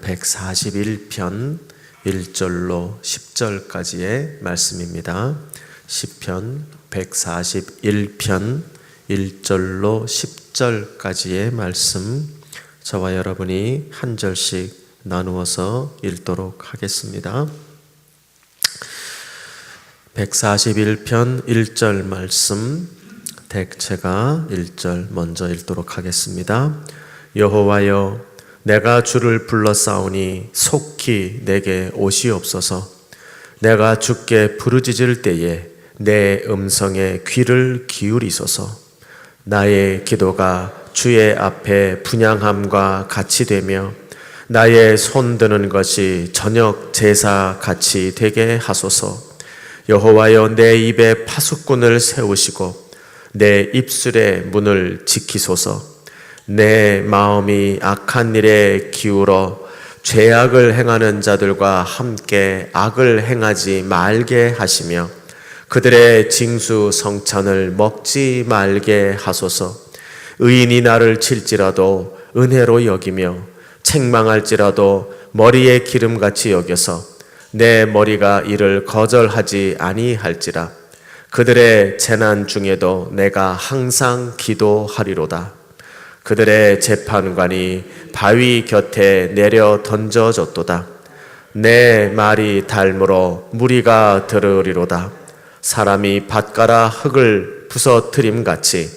141편 1절로 10절까지의 말씀입니다. 시편 141편 1절로 10절까지의 말씀, 저와 여러분이 한 절씩 나누어서 읽도록 하겠습니다. 141편 1절 말씀, 제가 1절 먼저 읽도록 하겠습니다. 여호와여, 내가 주를 불러싸우니 속히 내게 오시옵소서. 내가 주께 부르짖을 때에 내 음성에 귀를 기울이소서. 나의 기도가 주의 앞에 분향함과 같이 되며 나의 손드는 것이 저녁 제사 같이 되게 하소서. 여호와여, 내 입에 파수꾼을 세우시고 내 입술의 문을 지키소서. 내 마음이 악한 일에 기울어 죄악을 행하는 자들과 함께 악을 행하지 말게 하시며 그들의 징수 성찬을 먹지 말게 하소서. 의인이 나를 칠지라도 은혜로 여기며 책망할지라도 머리에 기름같이 여겨서 내 머리가 이를 거절하지 아니할지라. 그들의 재난 중에도 내가 항상 기도하리로다. 그들의 재판관이 바위 곁에 내려 던져졌도다. 내 말이 닳므로 무리가 들으리로다. 사람이 밭가라 흙을 부서뜨림같이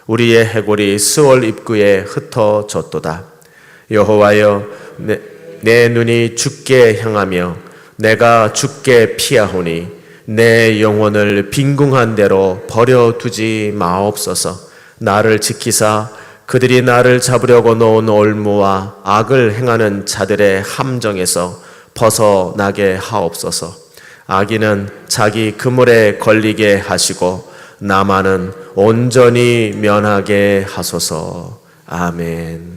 우리의 해골이 스올 입구에 흩어졌도다. 여호와여, 내 눈이 주께 향하며 내가 주께 피하오니 내 영혼을 빈궁한 대로 버려두지 마옵소서. 나를 지키사 그들이 나를 잡으려고 놓은 올무와 악을 행하는 자들의 함정에서 벗어나게 하옵소서. 악인은 자기 그물에 걸리게 하시고 나만은 온전히 면하게 하소서. 아멘.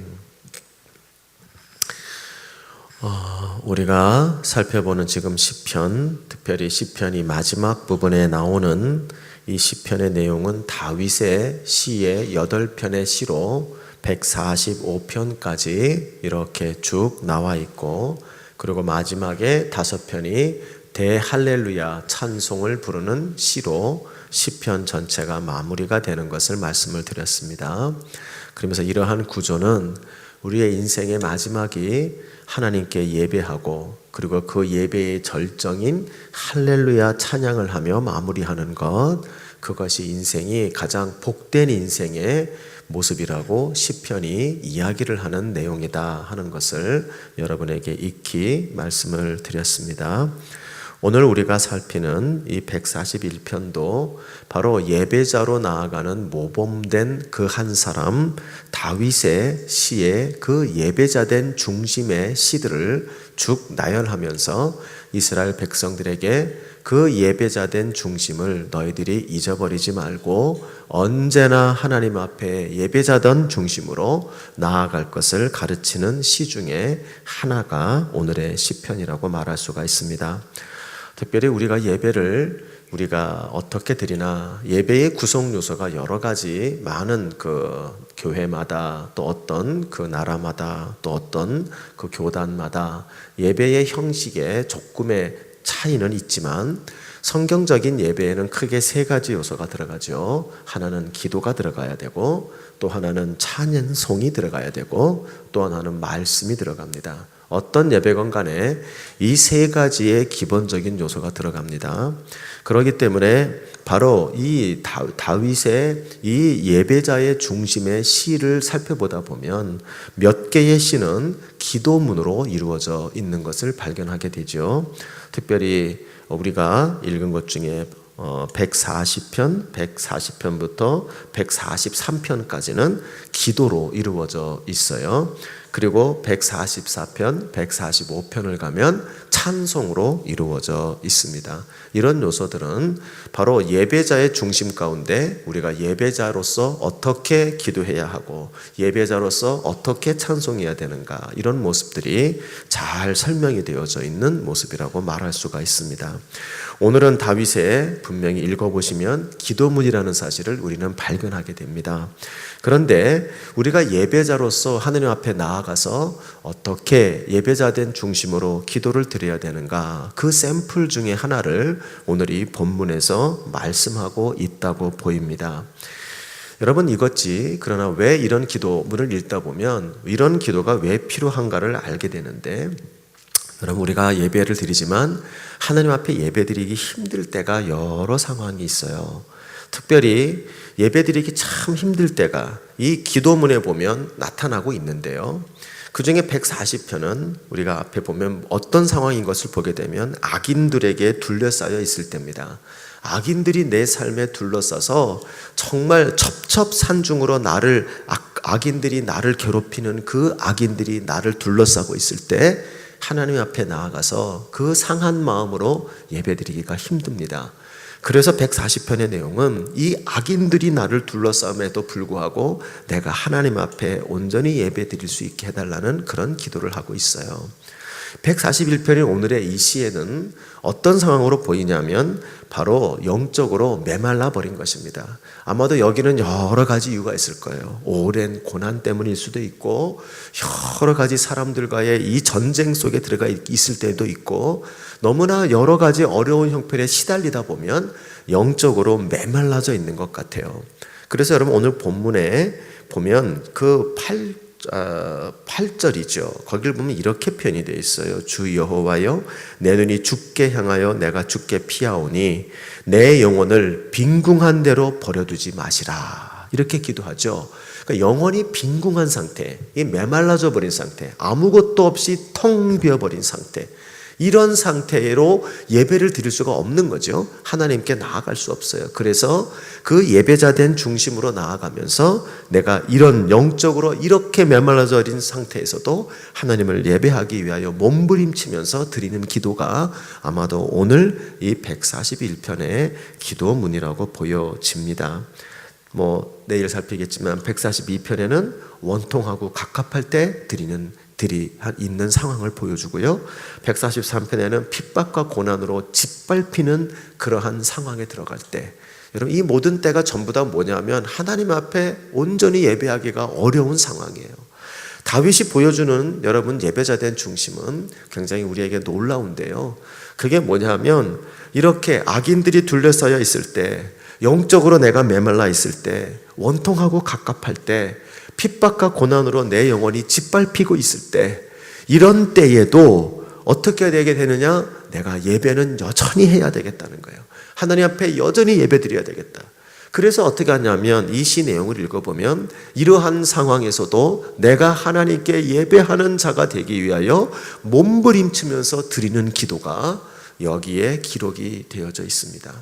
우리가 살펴보는 지금 시편, 특별히 시편이 마지막 부분에 나오는 이 시편의 내용은 다윗의 시의 8편의 시로 145편까지 이렇게 쭉 나와 있고, 그리고 마지막에 5편이 대할렐루야 찬송을 부르는 시로 시편 전체가 마무리가 되는 것을 말씀을 드렸습니다. 그러면서 이러한 구조는 우리의 인생의 마지막이 하나님께 예배하고, 그리고 그 예배의 절정인 할렐루야 찬양을 하며 마무리하는 것, 그것이 인생이 가장 복된 인생의 모습이라고 시편이 이야기를 하는 내용이다 하는 것을 여러분에게 익히 말씀을 드렸습니다. 오늘 우리가 살피는 이 141편도 바로 예배자로 나아가는 모범된 그 한 사람 다윗의 시에 그 예배자된 중심의 시들을 쭉 나열하면서 이스라엘 백성들에게 그 예배자된 중심을 너희들이 잊어버리지 말고 언제나 하나님 앞에 예배자던 중심으로 나아갈 것을 가르치는 시 중에 하나가 오늘의 시편이라고 말할 수가 있습니다. 특별히 우리가 예배를 우리가 어떻게 드리나, 예배의 구성 요소가 여러 가지 많은 그 교회마다, 또 어떤 그 나라마다, 또 어떤 그 교단마다 예배의 형식에 조금의 차이는 있지만 성경적인 예배에는 크게 3가지 요소가 들어가죠. 하나는 기도가 들어가야 되고, 또 하나는 찬양송이 들어가야 되고, 또 하나는 말씀이 들어갑니다. 어떤 예배건 간에 이 3가지의 기본적인 요소가 들어갑니다. 그렇기 때문에 바로 이 다윗의 이 예배자의 중심의 시를 살펴보다 보면 몇 개의 시는 기도문으로 이루어져 있는 것을 발견하게 되죠. 특별히 우리가 읽은 것 중에 140편부터 143편까지는 기도로 이루어져 있어요. 그리고 144편, 145편을 가면 찬송으로 이루어져 있습니다. 이런 요소들은 바로 예배자의 중심 가운데 우리가 예배자로서 어떻게 기도해야 하고 예배자로서 어떻게 찬송해야 되는가, 이런 모습들이 잘 설명이 되어져 있는 모습이라고 말할 수가 있습니다. 오늘은 다윗의 분명히 읽어보시면 기도문이라는 사실을 우리는 발견하게 됩니다. 그런데 우리가 예배자로서 하느님 앞에 나아가 나아가서 어떻게 예배자된 중심으로 기도를 드려야 되는가, 그 샘플 중에 하나를 오늘 이 본문에서 말씀하고 있다고 보입니다. 여러분 이것이, 그러나 왜 이런 기도문을 읽다 보면 이런 기도가 왜 필요한가를 알게 되는데, 여러분 우리가 예배를 드리지만 하나님 앞에 예배드리기 힘들 때가 여러 상황이 있어요. 특별히 예배드리기 참 힘들 때가 이 기도문에 보면 나타나고 있는데요. 그 중에 140편은 우리가 앞에 보면 어떤 상황인 것을 보게 되면 악인들에게 둘러싸여 있을 때입니다. 악인들이 내 삶에 둘러싸서 정말 첩첩산중으로 악인들이 나를 괴롭히는 그 악인들이 나를 둘러싸고 있을 때 하나님 앞에 나아가서 그 상한 마음으로 예배드리기가 힘듭니다. 그래서 140편의 내용은 이 악인들이 나를 둘러싸움에도 불구하고 내가 하나님 앞에 온전히 예배드릴 수 있게 해달라는 그런 기도를 하고 있어요. 141편의 오늘의 이 시에는 어떤 상황으로 보이냐면 바로 영적으로 메말라 버린 것입니다. 아마도 여기는 여러 가지 이유가 있을 거예요. 오랜 고난 때문일 수도 있고, 여러 가지 사람들과의 이 전쟁 속에 들어가 있을 때도 있고, 너무나 여러 가지 어려운 형편에 시달리다 보면 영적으로 메말라져 있는 것 같아요. 그래서 여러분 오늘 본문에 보면 그 8절이죠. 거기를 보면 이렇게 표현이 되어 있어요. 주 여호와여, 내 눈이 주께 향하여 내가 주께 피하오니 내 영혼을 빈궁한 대로 버려두지 마시라. 이렇게 기도하죠. 그러니까 영혼이 빈궁한 상태, 이 메말라져 버린 상태, 아무것도 없이 텅 비어버린 상태, 이런 상태로 예배를 드릴 수가 없는 거죠. 하나님께 나아갈 수 없어요. 그래서 그 예배자된 중심으로 나아가면서 내가 이런 영적으로 이렇게 메말라져 있는 상태에서도 하나님을 예배하기 위하여 몸부림치면서 드리는 기도가 아마도 오늘 이 141편의 기도문이라고 보여집니다. 내일 살피겠지만 142편에는 원통하고 갑갑할 때 드리는 들이 있는 상황을 보여주고요. 143편에는 핍박과 고난으로 짓밟히는 그러한 상황에 들어갈 때, 여러분 이 모든 때가 전부 다 뭐냐면 하나님 앞에 온전히 예배하기가 어려운 상황이에요. 다윗이 보여주는 여러분 예배자된 중심은 굉장히 우리에게 놀라운데요. 그게 뭐냐면 이렇게 악인들이 둘러싸여 있을 때, 영적으로 내가 메말라 있을 때, 원통하고 갑갑할 때, 핍박과 고난으로 내 영혼이 짓밟히고 있을 때, 이런 때에도 어떻게 되게 되느냐? 내가 예배는 여전히 해야 되겠다는 거예요. 하나님 앞에 여전히 예배드려야 되겠다. 그래서 어떻게 하냐면 이 시 내용을 읽어보면 이러한 상황에서도 내가 하나님께 예배하는 자가 되기 위하여 몸부림치면서 드리는 기도가 여기에 기록이 되어져 있습니다.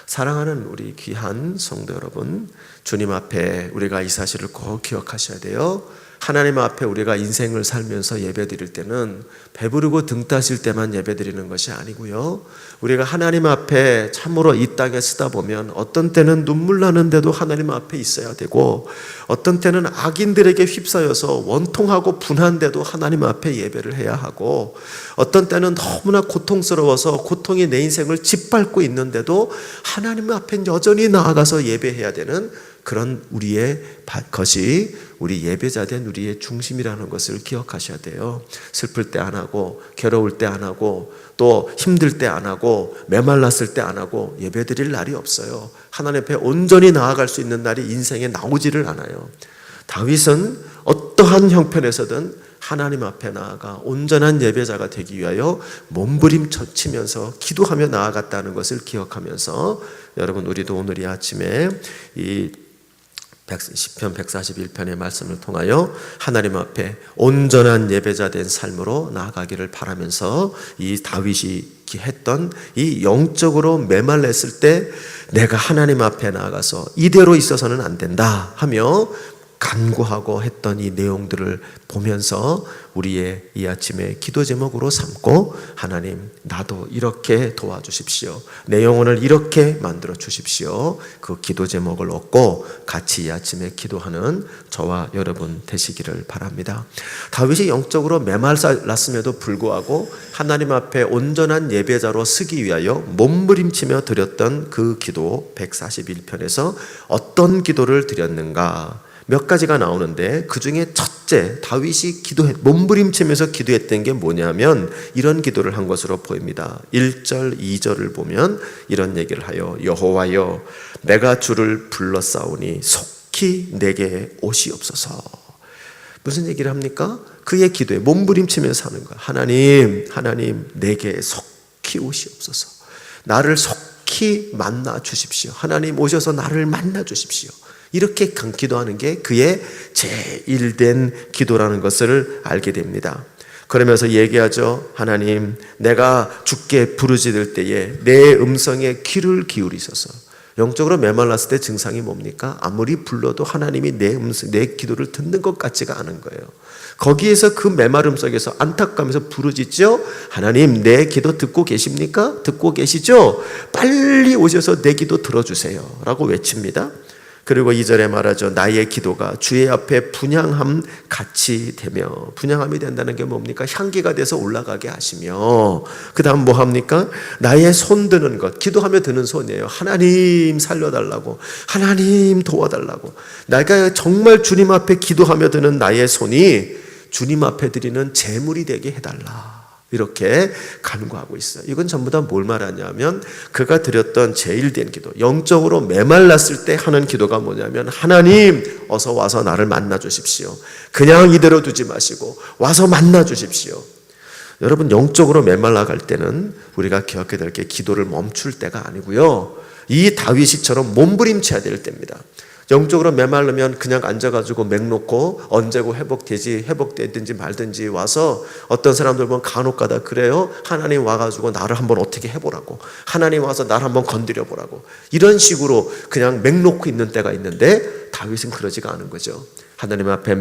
사랑하는 우리 귀한 성도 여러분, 주님 앞에 우리가 이 사실을 꼭 기억하셔야 돼요. 하나님 앞에 우리가 인생을 살면서 예배드릴 때는 배부르고 등 따실 때만 예배드리는 것이 아니고요, 우리가 하나님 앞에 참으로 이 땅에 쓰다 보면 어떤 때는 눈물 나는데도 하나님 앞에 있어야 되고, 어떤 때는 악인들에게 휩싸여서 원통하고 분한데도 하나님 앞에 예배를 해야 하고, 어떤 때는 너무나 고통스러워서 고통이 내 인생을 짓밟고 있는데도 하나님 앞에 여전히 나아가서 예배해야 되는 그런 우리의 것이 우리 예배자된 우리의 중심이라는 것을 기억하셔야 돼요. 슬플 때 안 하고, 괴로울 때 안 하고, 또 힘들 때 안 하고, 메말랐을 때 안 하고 예배드릴 날이 없어요. 하나님 앞에 온전히 나아갈 수 있는 날이 인생에 나오지를 않아요. 다윗은 어떠한 형편에서든 하나님 앞에 나아가 온전한 예배자가 되기 위하여 몸부림치면서 기도하며 나아갔다는 것을 기억하면서, 여러분 우리도 오늘 이 아침에 이 시편 141편의 말씀을 통하여 하나님 앞에 온전한 예배자 된 삶으로 나아가기를 바라면서, 이 다윗이 했던 이 영적으로 메말랐을 때 내가 하나님 앞에 나아가서 이대로 있어서는 안 된다 하며 간구하고 했던 이 내용들을 보면서 우리의 이 아침에 기도 제목으로 삼고, 하나님 나도 이렇게 도와주십시오, 내 영혼을 이렇게 만들어 주십시오, 그 기도 제목을 얻고 같이 이 아침에 기도하는 저와 여러분 되시기를 바랍니다. 다윗이 영적으로 메말랐음에도 불구하고 하나님 앞에 온전한 예배자로 서기 위하여 몸부림치며 드렸던 그 기도 141편에서 어떤 기도를 드렸는가? 몇 가지가 나오는데 그 중에 첫째, 다윗이 몸부림치면서 기도했던 게 뭐냐면 이런 기도를 한 것으로 보입니다. 1절, 2절을 보면 이런 얘기를 하여 여호와여 내가 주를 불렀사오니 속히 내게 오시옵소서. 무슨 얘기를 합니까? 그의 기도에 몸부림치면서 하는 거야. 하나님 내게 속히 오시옵소서. 나를 속히 만나 주십시오. 하나님 오셔서 나를 만나 주십시오. 이렇게 기도하는 게 그의 제일된 기도라는 것을 알게 됩니다. 그러면서 얘기하죠. 하나님, 내가 주께 부르짖을 때에 내 음성에 귀를 기울이셔서. 영적으로 메말랐을 때 증상이 뭡니까? 아무리 불러도 하나님이 내 기도를 듣는 것 같지가 않은 거예요. 거기에서 그 메마름 속에서 안타까면서 부르짖죠. 하나님, 내 기도 듣고 계십니까? 듣고 계시죠? 빨리 오셔서 내 기도 들어주세요 라고 외칩니다. 그리고 2절에 말하죠. 나의 기도가 주의 앞에 분향함 같이 되며, 분향함이 된다는 게 뭡니까? 향기가 돼서 올라가게 하시며, 그 다음 뭐 합니까? 나의 손 드는 것, 기도하며 드는 손이에요. 하나님 살려달라고, 하나님 도와달라고. 내가 정말 주님 앞에 기도하며 드는 나의 손이 주님 앞에 드리는 제물이 되게 해달라, 이렇게 간구하고 있어요. 이건 전부 다 뭘 말하냐면 그가 드렸던 제일된 기도, 영적으로 메말랐을 때 하는 기도가 뭐냐면 하나님 어서 와서 나를 만나 주십시오. 그냥 이대로 두지 마시고 와서 만나 주십시오. 여러분, 영적으로 메말라 갈 때는 우리가 기억해야 될 게 기도를 멈출 때가 아니고요, 이 다윗이처럼 몸부림쳐야 될 때입니다. 영적으로 메말르면 그냥 앉아가지고 맹 놓고 언제고 회복되든지 말든지 와서, 어떤 사람들 보면 간혹가다 그래요. 하나님 와가지고 나를 한번 어떻게 해보라고, 하나님 와서 나를 한번 건드려 보라고, 이런 식으로 그냥 맹 놓고 있는 때가 있는데 다윗은 그러지가 않은 거죠. 하나님 앞에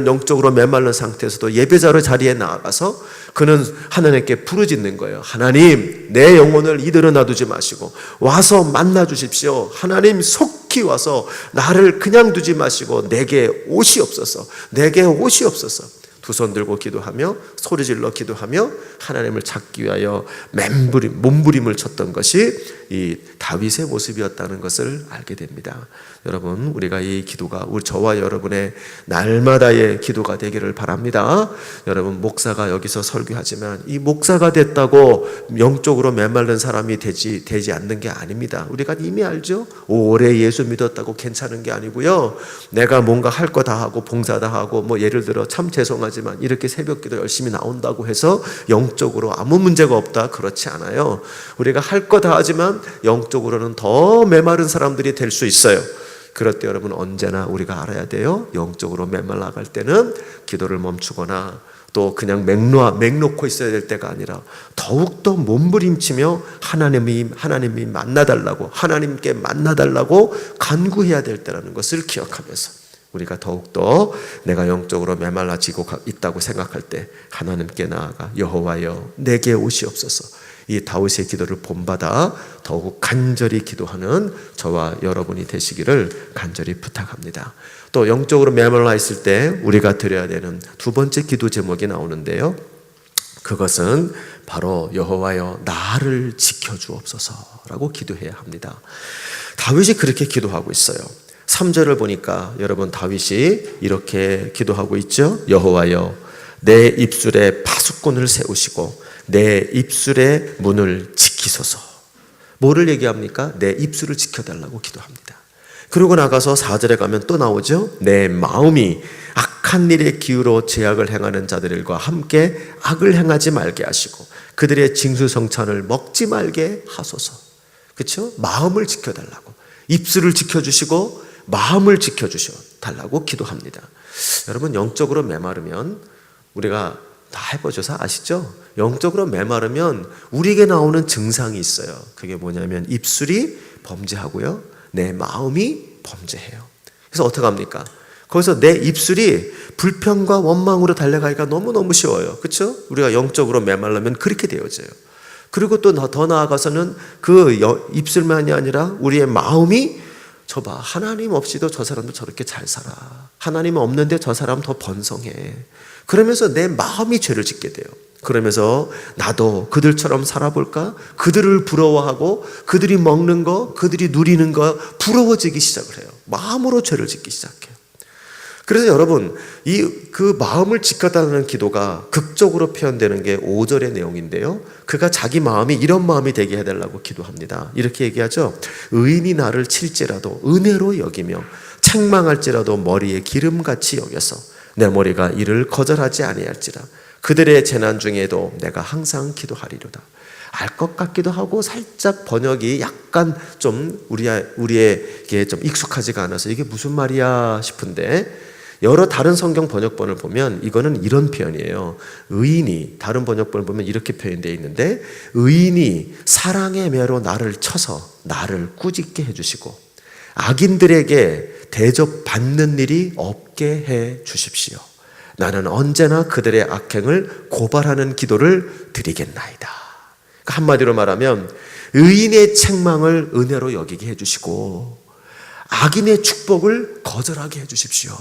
영적으로 메말른 상태에서도 예배자로 자리에 나아가서 그는 하나님께 부르짖는 거예요. 하나님, 내 영혼을 이대로 놔두지 마시고 와서 만나 주십시오. 하나님 속히 와서 나를 그냥 두지 마시고 내게 오시옵소서, 내게 오시옵소서. 두 손 들고 기도하며 소리질러 기도하며 하나님을 찾기 위하여 몸부림을 쳤던 것이 이 다윗의 모습이었다는 것을 알게 됩니다. 여러분, 우리가 이 기도가 저와 여러분의 날마다의 기도가 되기를 바랍니다. 여러분, 목사가 여기서 설교하지만 이 목사가 됐다고 영적으로 메말른 사람이 되지 않는 게 아닙니다. 우리가 이미 알죠? 오래 예수 믿었다고 괜찮은 게 아니고요, 내가 뭔가 할 거 다 하고 봉사 다 하고 뭐 예를 들어 참 죄송하지만 이렇게 새벽기도 열심히 나온다고 해서 영적으로 아무 문제가 없다, 그렇지 않아요. 우리가 할 거 다 하지만 영적으로는 더 메마른 사람들이 될 수 있어요. 그럴 때 여러분, 언제나 우리가 알아야 돼요. 영적으로 메말라갈 때는 기도를 멈추거나 또 그냥 맹 놓고 있어야 될 때가 아니라 더욱더 몸부림치며 하나님이 만나달라고, 하나님께 만나달라고 간구해야 될 때라는 것을 기억하면서 우리가 더욱더 내가 영적으로 메말라지고 있다고 생각할 때 하나님께 나아가 여호와여 내게 오시옵소서, 이 다윗의 기도를 본받아 더욱 간절히 기도하는 저와 여러분이 되시기를 간절히 부탁합니다. 또 영적으로 메말라 있을 때 우리가 드려야 되는 두 번째 기도 제목이 나오는데요, 그것은 바로 여호와여 나를 지켜주옵소서라고 기도해야 합니다. 다윗이 그렇게 기도하고 있어요. 3절을 보니까 여러분, 다윗이 이렇게 기도하고 있죠. 여호와여 내 입술에 파수꾼을 세우시고 내 입술의 문을 지키소서. 뭐를 얘기합니까? 내 입술을 지켜달라고 기도합니다. 그러고 나가서 4절에 가면 또 나오죠. 내 마음이 악한 일에 기울어 죄악을 행하는 자들과 함께 악을 행하지 말게 하시고 그들의 징수성찬을 먹지 말게 하소서. 그렇죠? 마음을 지켜달라고, 입술을 지켜주시고 마음을 지켜주셔 달라고 기도합니다. 여러분, 영적으로 메마르면 우리가 다 해보셔서 아시죠? 영적으로 메마르면 우리에게 나오는 증상이 있어요. 그게 뭐냐면 입술이 범죄하고요, 내 마음이 범죄해요. 그래서 어떻게 합니까? 거기서 내 입술이 불평과 원망으로 달려가기가 너무너무 쉬워요. 그렇죠? 우리가 영적으로 메말르면 그렇게 되어져요. 그리고 또 더 나아가서는 그 입술만이 아니라 우리의 마음이 저봐, 하나님 없이도 저 사람도 저렇게 잘 살아, 하나님 없는데 저 사람 더 번성해, 그러면서 내 마음이 죄를 짓게 돼요. 그러면서 나도 그들처럼 살아볼까? 그들을 부러워하고 그들이 먹는 거, 그들이 누리는 거 부러워지기 시작을 해요. 마음으로 죄를 짓기 시작해요. 그래서 여러분, 그 마음을 지켜달라는 기도가 극적으로 표현되는 게 5절의 내용인데요. 그가 자기 마음이 이런 마음이 되게 해달라고 기도합니다. 이렇게 얘기하죠. 의인이 나를 칠지라도 은혜로 여기며 책망할지라도 머리에 기름같이 여겨서 내 머리가 이를 거절하지 아니할지라. 그들의 재난 중에도 내가 항상 기도하리로다. 알 것 같기도 하고 살짝 번역이 약간 좀 우리에게 좀 익숙하지가 않아서 이게 무슨 말이야 싶은데, 여러 다른 성경 번역본을 보면 이거는 이런 표현이에요. 의인이, 다른 번역본을 보면 이렇게 표현되어 있는데, 의인이 사랑의 매로 나를 쳐서 나를 꾸짖게 해주시고 악인들에게 대접받는 일이 없게 해 주십시오. 나는 언제나 그들의 악행을 고발하는 기도를 드리겠나이다. 한마디로 말하면 의인의 책망을 은혜로 여기게 해주시고 악인의 축복을 거절하게 해주십시오.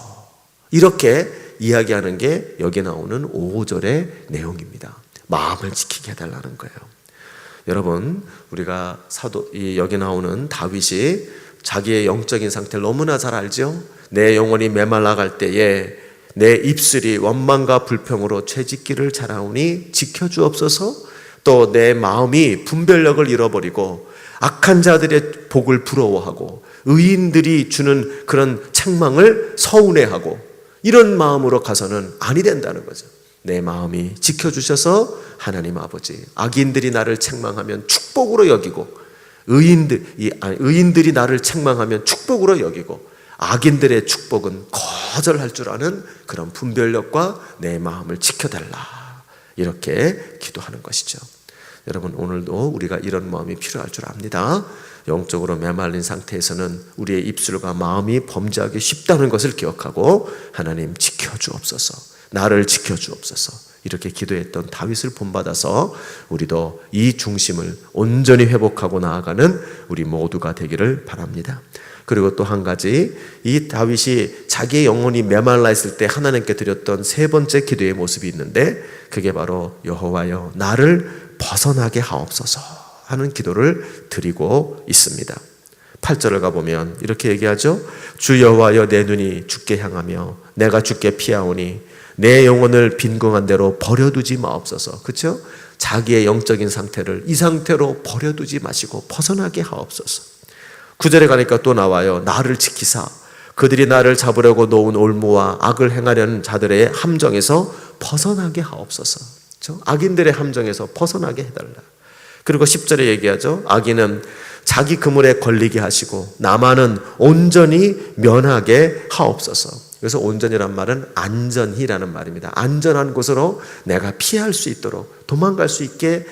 이렇게 이야기하는 게 여기 나오는 5절의 내용입니다. 마음을 지키게 해달라는 거예요. 여러분, 우리가 여기 나오는 다윗이 자기의 영적인 상태를 너무나 잘 알죠. 내 영혼이 메말라갈 때에 내 입술이 원망과 불평으로 죄짓기를 잘하오니 지켜주옵소서. 또 내 마음이 분별력을 잃어버리고 악한 자들의 복을 부러워하고 의인들이 주는 그런 책망을 서운해하고 이런 마음으로 가서는 아니 된다는 거죠. 내 마음이 지켜주셔서 하나님 아버지, 악인들이 나를 책망하면 축복으로 여기고 의인들이 나를 책망하면 축복으로 여기고 악인들의 축복은 거절할 줄 아는 그런 분별력과 내 마음을 지켜달라, 이렇게 기도하는 것이죠. 여러분, 오늘도 우리가 이런 마음이 필요할 줄 압니다. 영적으로 메말린 상태에서는 우리의 입술과 마음이 범죄하기 쉽다는 것을 기억하고 하나님 지켜주옵소서, 나를 지켜주옵소서, 이렇게 기도했던 다윗을 본받아서 우리도 이 중심을 온전히 회복하고 나아가는 우리 모두가 되기를 바랍니다. 그리고 또 한 가지, 이 다윗이 자기의 영혼이 메말라 있을 때 하나님께 드렸던 세 번째 기도의 모습이 있는데, 그게 바로 여호와여 나를 벗어나게 하옵소서 하는 기도를 드리고 있습니다. 8절을 가보면 이렇게 얘기하죠. 주 여호와여 내 눈이 주께 향하며 내가 주께 피하오니 내 영혼을 빈궁한 대로 버려두지 마옵소서. 그렇죠? 자기의 영적인 상태를 이 상태로 버려두지 마시고 벗어나게 하옵소서. 9절에 가니까 또 나와요. 나를 지키사 그들이 나를 잡으려고 놓은 올무와 악을 행하려는 자들의 함정에서 벗어나게 하옵소서. 그렇죠? 악인들의 함정에서 벗어나게 해달라. 그리고 10절에 얘기하죠. 악인은 자기 그물에 걸리게 하시고 나만은 온전히 면하게 하옵소서. 그래서 온전이란 말은 안전히라는 말입니다. 안전한 곳으로 내가 피할 수 있도록, 도망갈 수 있게